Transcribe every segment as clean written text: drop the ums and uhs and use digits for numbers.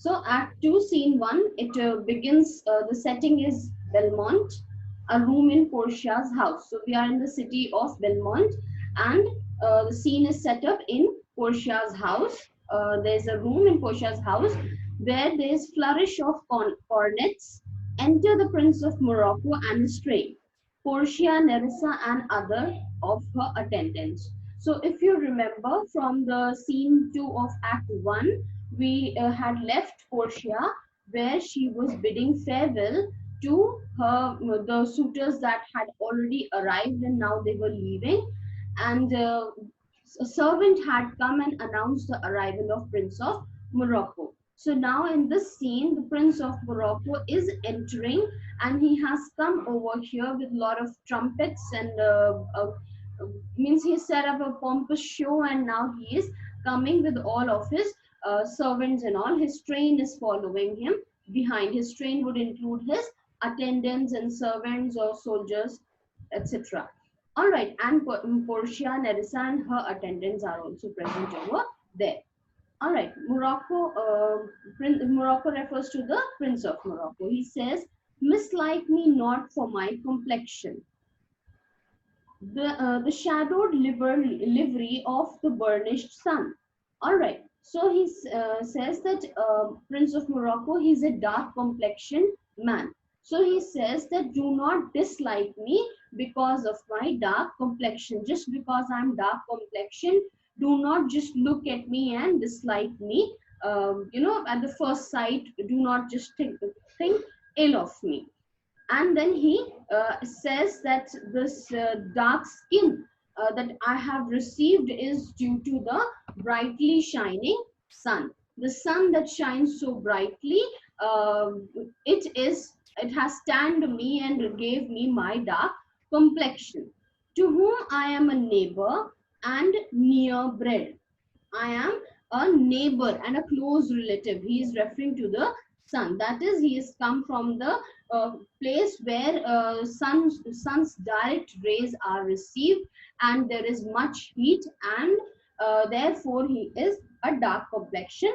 So Act 2, Scene 1, it begins, the setting is Belmont, a room in Portia's house. So we are in the city of Belmont, and the scene is set up in Portia's house. There's a room in Portia's house where there's flourish of cornets. Enter the Prince of Morocco and his train, Portia, Nerissa, and other of her attendants. So if you remember from the scene 2 of Act 1, we had left Portia where she was bidding farewell to her the suitors that had already arrived and now they were leaving, and a servant had come and announced the arrival of Prince of Morocco. So now in this scene, the Prince of Morocco is entering, and he has come over here with a lot of trumpets and means he set up a pompous show, and now he is coming with all of his servants and all. His train is following him behind. His train would include his attendants and servants or soldiers, etc. All right, and Portia, Nerissa, and her attendants are also present over there. All right, Morocco refers to the Prince of Morocco. He says, "Mislike me not for my complexion, the shadowed livery of the burnished sun." All right, so he says that Prince of Morocco, he's a dark complexioned man. So he says that do not dislike me because of my dark complexion. Just because I'm dark complexion, do not just look at me and dislike me. At the first sight, do not just think ill of me. And then he says that this dark skin that I have received is due to the brightly shining sun. The sun that shines so brightly, uh, it has tanned me and gave me my dark complexion. To whom I am a neighbor and near bred. I am a neighbor and a close relative. He is referring to the sun. That is, he has come from the place where sun's direct rays are received, and there is much heat, and therefore he is a dark complexion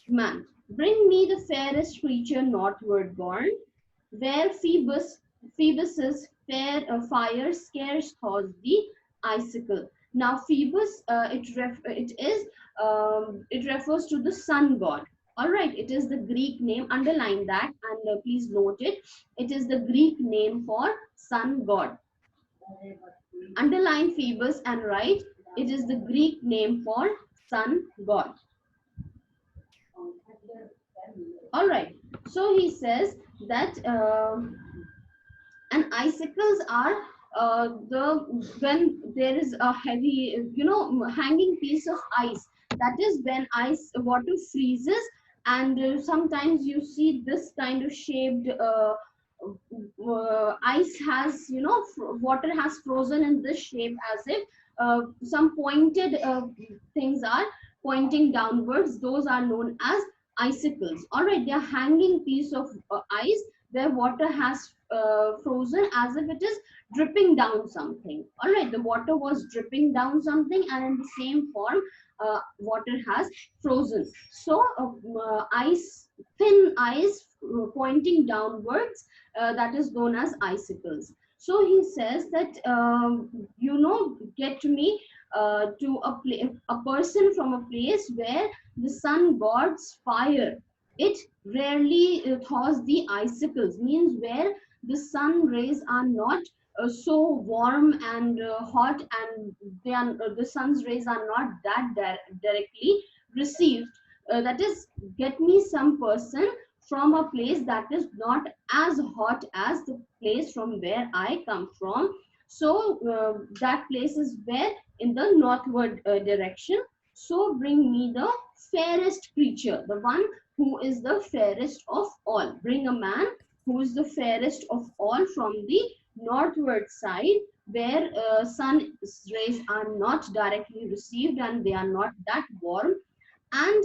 man. Bring me the fairest creature northward born, where Phoebus's fair fire scarce thaws the icicle. Now Phoebus, it refers to the sun god. All right, it is the Greek name. Underline that, and please note it. It is the Greek name for sun god. Underline Phoebus and write it is the Greek name for sun god. All right. So he says that and icicles are when there is a heavy, hanging piece of ice. That is when ice water freezes, and sometimes you see this kind of shaped ice has, water has frozen in this shape, as if some pointed things are pointing downwards. Those are known as icicles. All right, they are hanging piece of ice where water has frozen, as if it is dripping down something. All right, the water was dripping down something, and in the same form, water has frozen. So thin ice pointing downwards, that is known as icicles. So he says that get me to a person from a place where the sun god's fire, it rarely thaws the icicles, means where the sun rays are not so warm and hot, and the sun's rays are not that directly received. That is, get me some person from a place that is not as hot as the place from where I come from. So that place is where in the northward direction. So bring me the fairest creature, the one who is the fairest of all. Bring a man who is the fairest of all from the northward side, where sun rays are not directly received and they are not that warm. And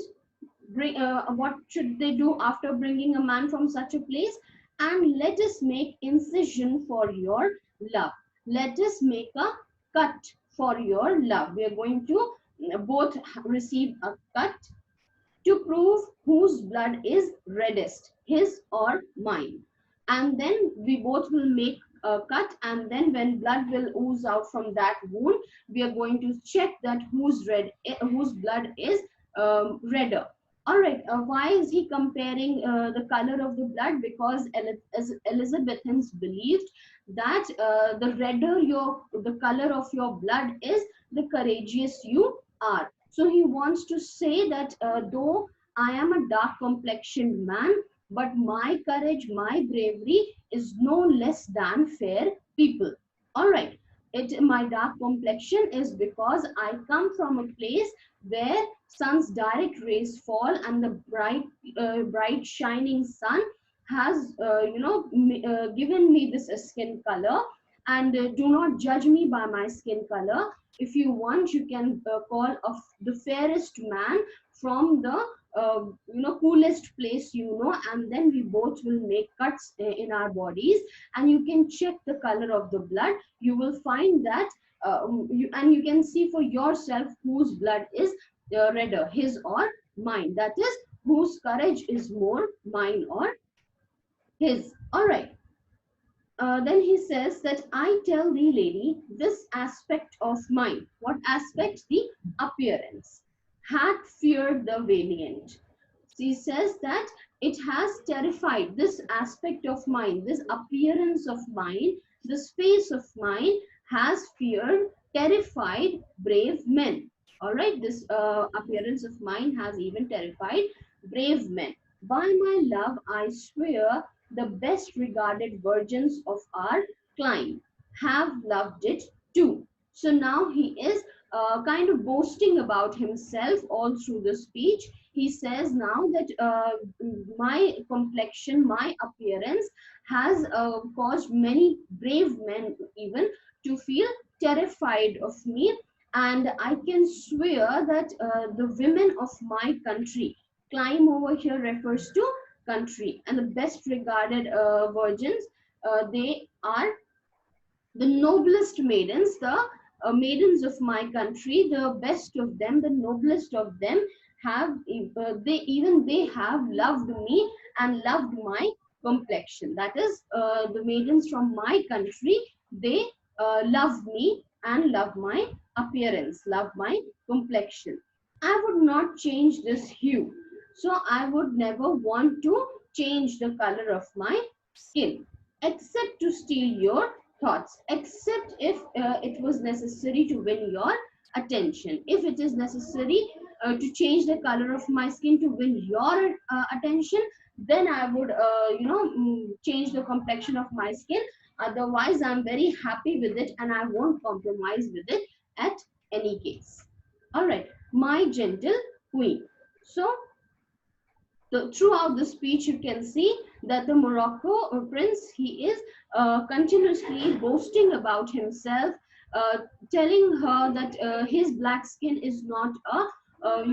what should they do after bringing a man from such a place? And let us make incision for your love. Let us make a cut for your love. We are going to both receive a cut to prove whose blood is reddest, his or mine. And then we both will make a cut, and then when blood will ooze out from that wound, we are going to check that whose blood is redder. All right. Why is he comparing the color of the blood? Because Elizabethans believed that the redder the color of your blood is, the courageous you are. So he wants to say that though I am a dark complexioned man, but my courage, my bravery is no less than fair people. All right. My dark complexion is because I come from a place where sun's direct rays fall, and the bright shining sun has given me this skin color. And do not judge me by my skin color. If you want, you can call of the fairest man from the coolest place, and then we both will make cuts in our bodies, and you can check the color of the blood. You will find that you can see for yourself whose blood is redder, his or mine. That is, whose courage is more, mine or his. All right. Then he says that I tell thee, lady, this aspect of mine. What aspect? The appearance. Had feared the valiant. He says that it has terrified, this aspect of mine, this appearance of mine, this face of mine has feared, terrified brave men. All right, this appearance of mine has even terrified brave men. By my love, I swear, the best regarded virgins of our clime have loved it too. So now he is kind of boasting about himself all through the speech. He says now that my complexion, my appearance has caused many brave men even to feel terrified of me. And I can swear that the women of my country, clime over here refers to country, and the best regarded virgins, they are the noblest maidens, the maidens of my country, the best of them, the noblest of them have they have loved me and loved my complexion. That is, the maidens from my country, they love me and love my appearance, love my complexion. I would not change this hue. So I would never want to change the color of my skin, except to steal your thoughts, except if it was necessary to win your attention. If it is necessary to change the color of my skin to win your attention, then I would change the complexion of my skin. Otherwise, I'm very happy with it, and I won't compromise with it at any case. All right, my gentle queen. So throughout the speech, you can see that the Morocco prince, he is continuously boasting about himself, telling her that his black skin is not a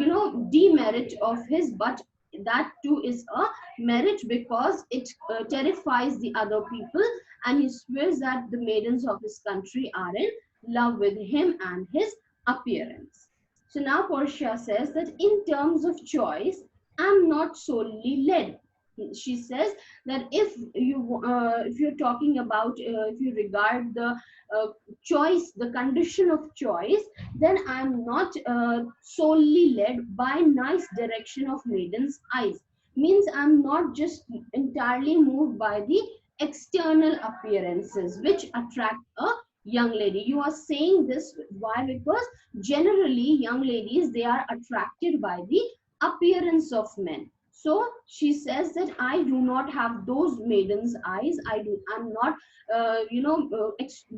demerit of his, but that too is a merit, because it terrifies the other people, and he swears that the maidens of his country are in love with him and his appearance. So now Portia says that in terms of choice, I'm not solely led. She says that if you're talking about if you regard the choice, the condition of choice, then I'm not solely led by nice direction of maiden's eyes. Means I'm not just entirely moved by the external appearances which attract a young lady. You are saying this why? Because generally young ladies, they are attracted by the appearance of men. So she says that I do not have those maiden's eyes. I'm not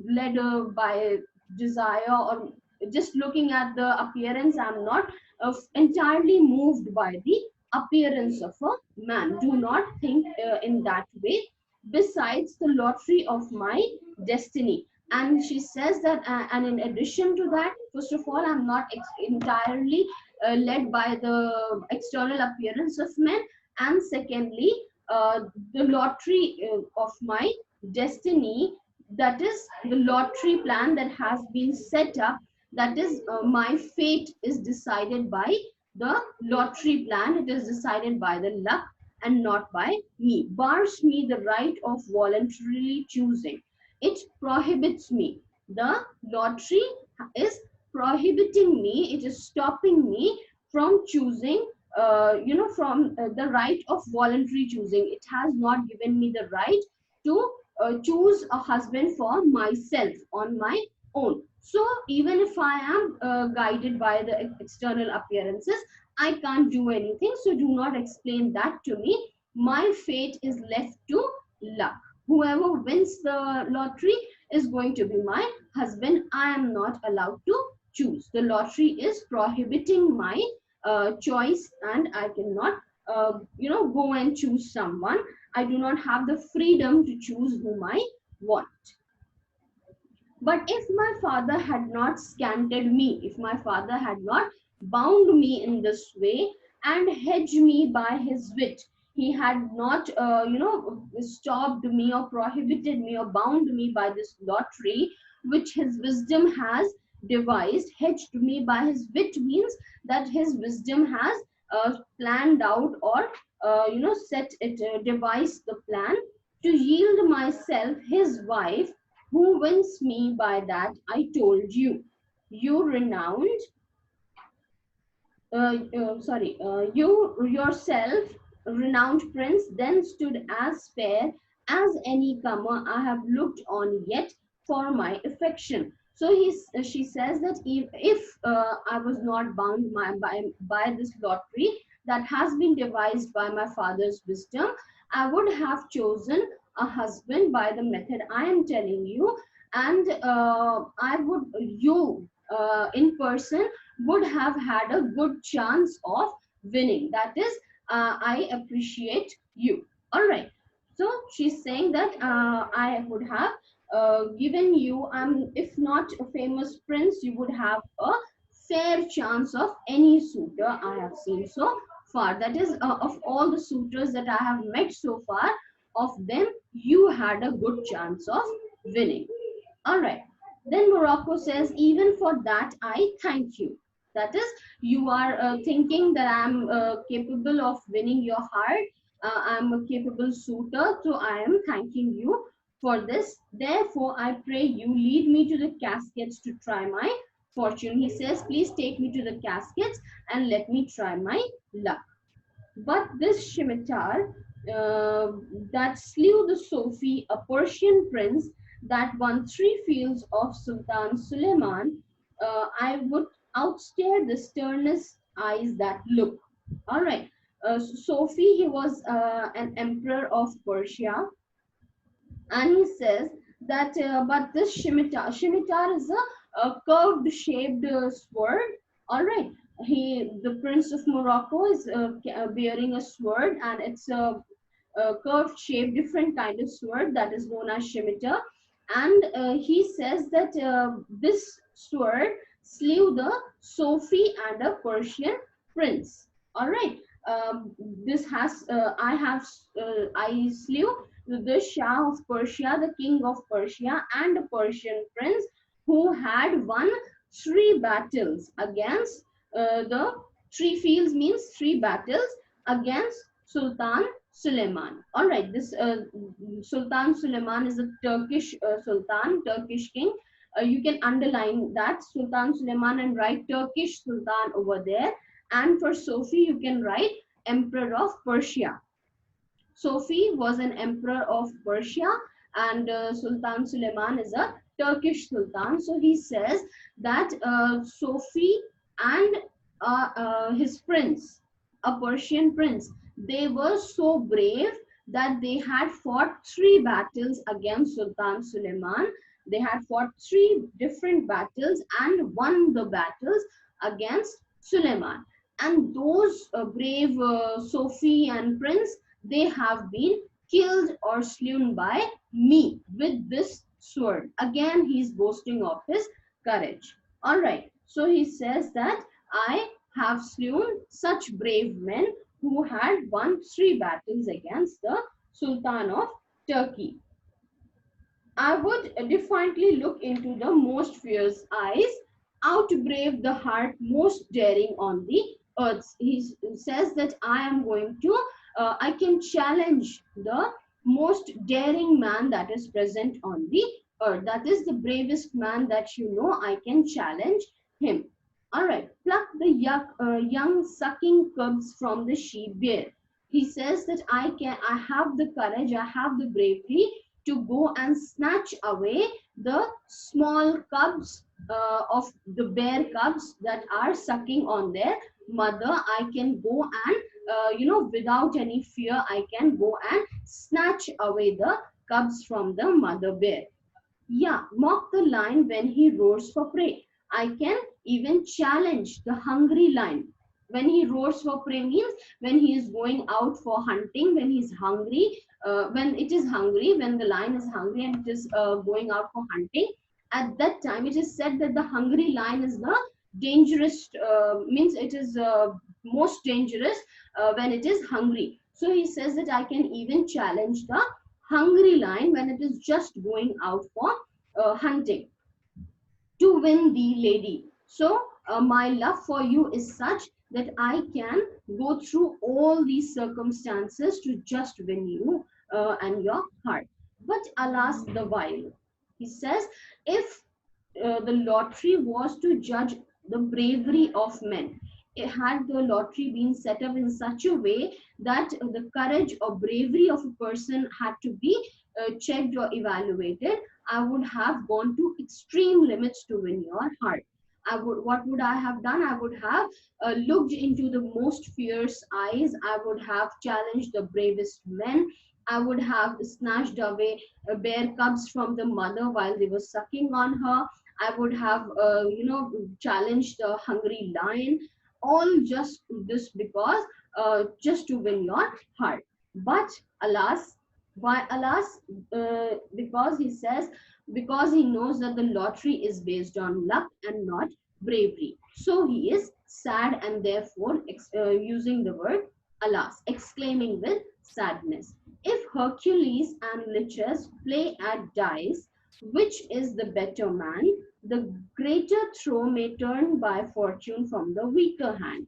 led by desire, or just looking at the appearance. I'm not entirely moved by the appearance of a man. Do not think in that way. Besides the lottery of my destiny. And she says that and in addition to that, first of all, I'm not entirely led by the external appearance of men, and secondly, the lottery of my destiny, that is the lottery plan that has been set up, that is my fate is decided by the lottery plan. It is decided by the luck and not by me. Bars me the right of voluntarily choosing. It prohibits me. The lottery is prohibiting me. It is stopping me from choosing, from the right of voluntary choosing. It has not given me the right to choose a husband for myself on my own. So even if I am guided by the external appearances, I can't do anything. So do not explain that to me. My fate is left to luck. Whoever wins the lottery is going to be my husband. I am not allowed to choose. The lottery is prohibiting my choice, and I cannot, go and choose someone. I do not have the freedom to choose whom I want. But if my father had not scanted me, if my father had not bound me in this way and hedged me by his wit, he had not, stopped me or prohibited me or bound me by this lottery, which his wisdom has devised. Hedged me by his wit means that his wisdom has planned out, or, set it, devised the plan to yield myself his wife. Who wins me by that I told you. You renowned, you yourself, renowned prince, then stood as fair as any comer I have looked on yet for my affection. So she says that if I was not bound by this lottery that has been devised by my father's wisdom, I would have chosen a husband by the method I am telling you, and I would, you in person, would have had a good chance of winning. That is, I appreciate you. All right. So she's saying that I would have given you, if not a famous prince, you would have a fair chance of any suitor I have seen so far. That is, of all the suitors that I have met so far, of them, you had a good chance of winning. All right. Then Morocco says, even for that, I thank you. That is, you are thinking that I'm capable of winning your heart. I'm a capable suitor, so I am thanking you for this. Therefore, I pray you lead me to the caskets to try my fortune. He says, please take me to the caskets and let me try my luck. But this scimitar that slew the Sophie, a Persian prince, that won 3 fields of Sultan Suleiman, I would outstare the sternest eyes that look. All right. Sophie, he was an emperor of Persia, and he says that, but this scimitar is a curved shaped sword. All right. The prince of Morocco is bearing a sword, and it's a curved shape, different kind of sword that is known as scimitar. And he says that this sword slew the Sophie and a Persian prince. All right. This has I slew the Shah of Persia, the king of Persia, and a Persian prince who had won 3 battles against the 3 fields means 3 battles against Sultan Suleiman. All right, this Sultan Suleiman is a Turkish Sultan, Turkish king. You can underline that Sultan Suleiman and write Turkish Sultan over there. And for Sophie, you can write Emperor of Persia. Sophie was an emperor of Persia, and Sultan Suleiman is a Turkish sultan. So he says that Sophie and his prince, a Persian prince, they were so brave that they had fought 3 battles against Sultan Suleiman. They had fought 3 different battles and won the battles against Suleiman. And those brave Sophie and prince, they have been killed or slain by me with this sword. Again, he's boasting of his courage. All right. So he says that I have slain such brave men who had won 3 battles against the Sultan of Turkey. I would defiantly look into the most fierce eyes, outbrave the heart most daring on the earth. He says that I am going to, I can challenge the most daring man that is present on the earth. That is the bravest man that you know. I can challenge him. All right. Pluck the young sucking cubs from the she bear. He says that I have the courage, I have the bravery to go and snatch away the small cubs of the bear cubs that are sucking on their mother. I can go and without any fear, I can go and snatch away the cubs from the mother bear. Yeah, mock the lion when he roars for prey. I can even challenge the hungry lion. When he roars for prey means when he is going out for hunting, when he's hungry, when it is hungry, when the lion is hungry and it is going out for hunting. At that time, it is said that the hungry lion is the dangerous, means it is most dangerous when it is hungry. So he says that I can even challenge the hungry lion when it is just going out for hunting to win the lady. So my love for you is such that I can go through all these circumstances to just win you and your heart. But alas, the while. He says, if the lottery was to judge the bravery of men, it had the lottery been set up in such a way that the courage or bravery of a person had to be checked or evaluated, I would have gone to extreme limits to win your heart. What would I have done? I would have looked into the most fierce eyes. I would have challenged the bravest men. I would have snatched away bear cubs from the mother while they were sucking on her. I would have, challenged the hungry lion. All just this because, just to win your heart. But alas, why alas? Because he says, because he knows that the lottery is based on luck and not bravery. So he is sad and therefore using the word alas, exclaiming with sadness. If Hercules and Lichess play at dice, which is the better man, the greater throw may turn by fortune from the weaker hand.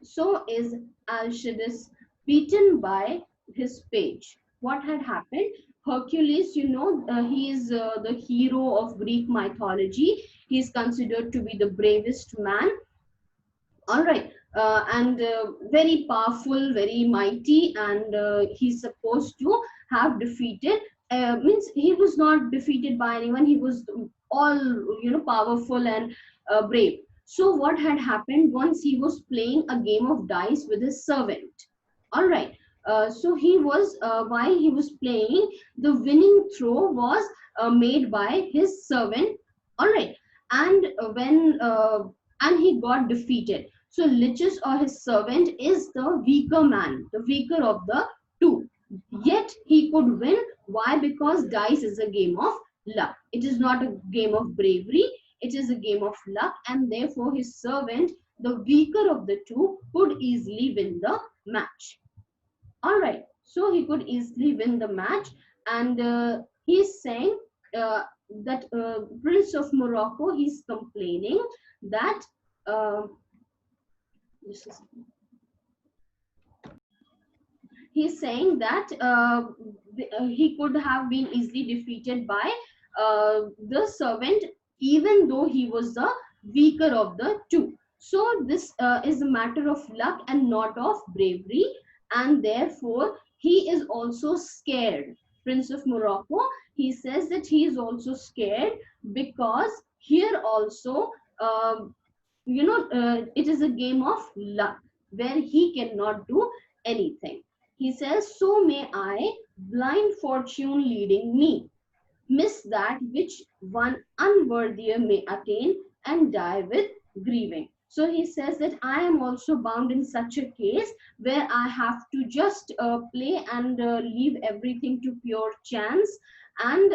So is Alcides beaten by his page. What had happened? Hercules, he is the hero of Greek mythology. He is considered to be the bravest man. All right. And very powerful, very mighty, and he's supposed to have defeated. Means he was not defeated by anyone. He was all powerful and brave. So what had happened once he was playing a game of dice with his servant. All right. So he was while he was playing, the winning throw was made by his servant. All right, and and he got defeated. So Lichess or his servant is the weaker man, the weaker of the two. Yet he could win. Why? Because dice is a game of luck. It is not a game of bravery. It is a game of luck, and therefore his servant, the weaker of the two, could easily win the match. All right, so he could easily win the match, and he's saying that Prince of Morocco, he's complaining that he's saying that he could have been easily defeated by the servant, even though he was the weaker of the two. So this is a matter of luck and not of bravery, and therefore he is also scared. Prince of Morocco, he says that he is also scared because here also, it is a game of luck where he cannot do anything. He says, so may I, blind fortune leading me, miss that which one unworthier may attain and die with grieving. So he says that I am also bound in such a case where I have to just play and leave everything to pure chance, and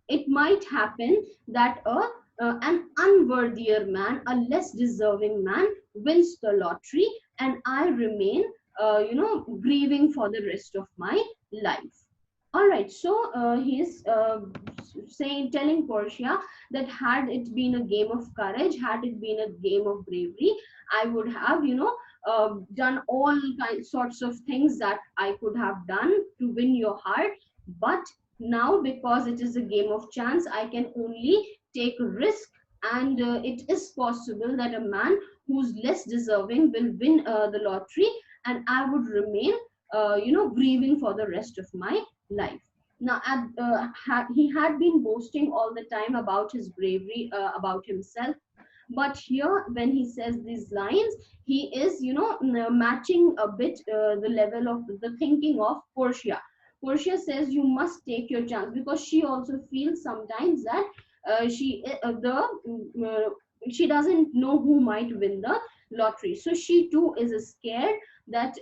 it might happen that an unworthier man, a less deserving man, wins the lottery, and I remain, grieving for the rest of my life. All right, so he's telling Portia that had it been a game of courage, had it been a game of bravery, I would have, done all kinds sorts of things that I could have done to win your heart. But now, because it is a game of chance, I can only take risk, and it is possible that a man who's less deserving will win the lottery, and I would remain, grieving for the rest of my life. Now, he had been boasting all the time about his bravery, about himself. But here, when he says these lines, he is, matching a bit the level of the thinking of Portia. Portia says, "You must take your chance," because she also feels sometimes that she doesn't know who might win the lottery. So she too is scared that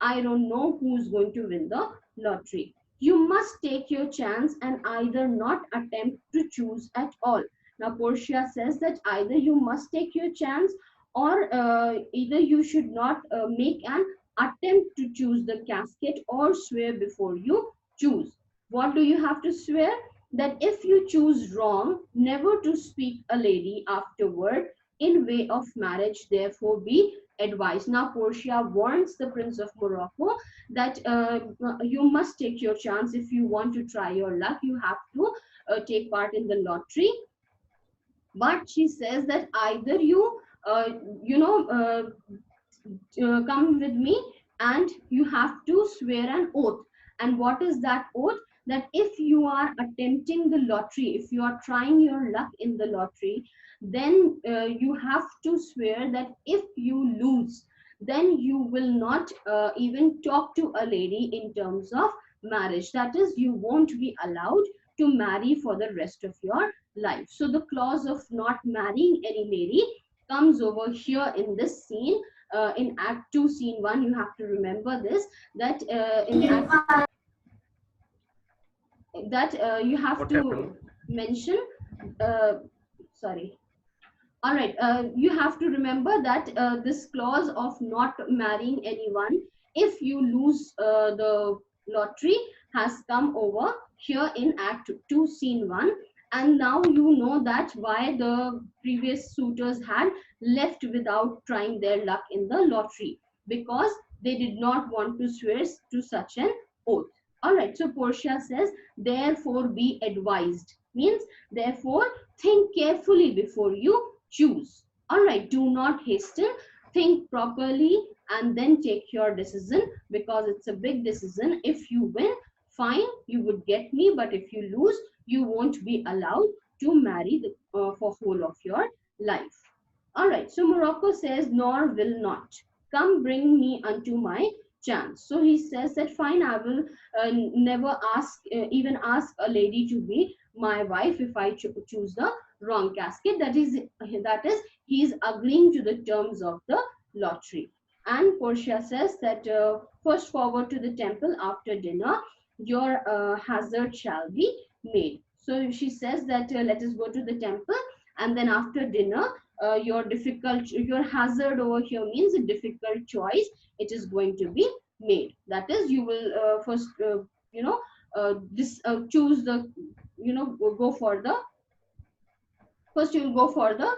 I don't know who's going to win the lottery. You must take your chance and either not attempt to choose at all. Now, Portia says that either you must take your chance, or either you should not make an attempt to choose the casket, or swear before you choose. What do you have to swear? That if you choose wrong, never to speak a lady afterward in way of marriage, therefore be advised. Now, Portia warns the Prince of Morocco that you must take your chance. If you want to try your luck, you have to take part in the lottery. But she says that either you, uh, you know, come with me, and you have to swear an oath. And what is that oath? That if you are attempting the lottery, if you are trying your luck in the lottery, then you have to swear that if you lose, then you will not even talk to a lady in terms of marriage. That is, you won't be allowed to marry for the rest of your life. So the clause of not marrying any lady comes over here in this scene. In Act 2, Scene 1, you have to remember this, that in Act that you have What to happened? mention, uh, sorry, all right, you have to remember that this clause of not marrying anyone if you lose the lottery has come over here in Act 2, Scene 1. And now you know that why the previous suitors had left without trying their luck in the lottery, because they did not want to swear to such an oath. All right, so Portia says, therefore be advised, means therefore think carefully before you choose. All right, do not hasten, think properly, and then take your decision, because it's a big decision. If you win, fine, you would get me, but if you lose, you won't be allowed to marry for whole of your life. All right, so Morocco says, nor will not. Come bring me unto my chance. So he says that fine, I will never ask, even ask a lady to be my wife if I choose the wrong casket. That is, he is agreeing to the terms of the lottery. And Portia says that first forward to the temple after dinner, your hazard shall be made. So she says that let us go to the temple, and then after dinner, your hazard over here means a difficult choice. It is going to be made. That is, you will first, choose the, go for the First, you will go for the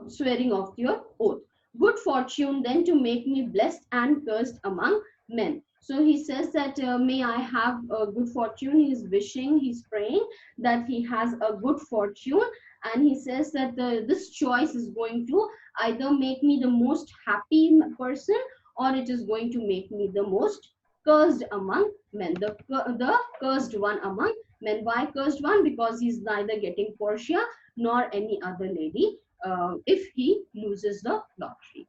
swearing of your oath. Good fortune then to make me blessed and cursed among men. So he says that may I have a good fortune. He is wishing, he's praying that he has a good fortune. And he says that this choice is going to either make me the most happy person, or it is going to make me the most cursed among men. The cursed one among men. Why cursed one? Because he's neither getting Portia nor any other lady if he loses the lottery.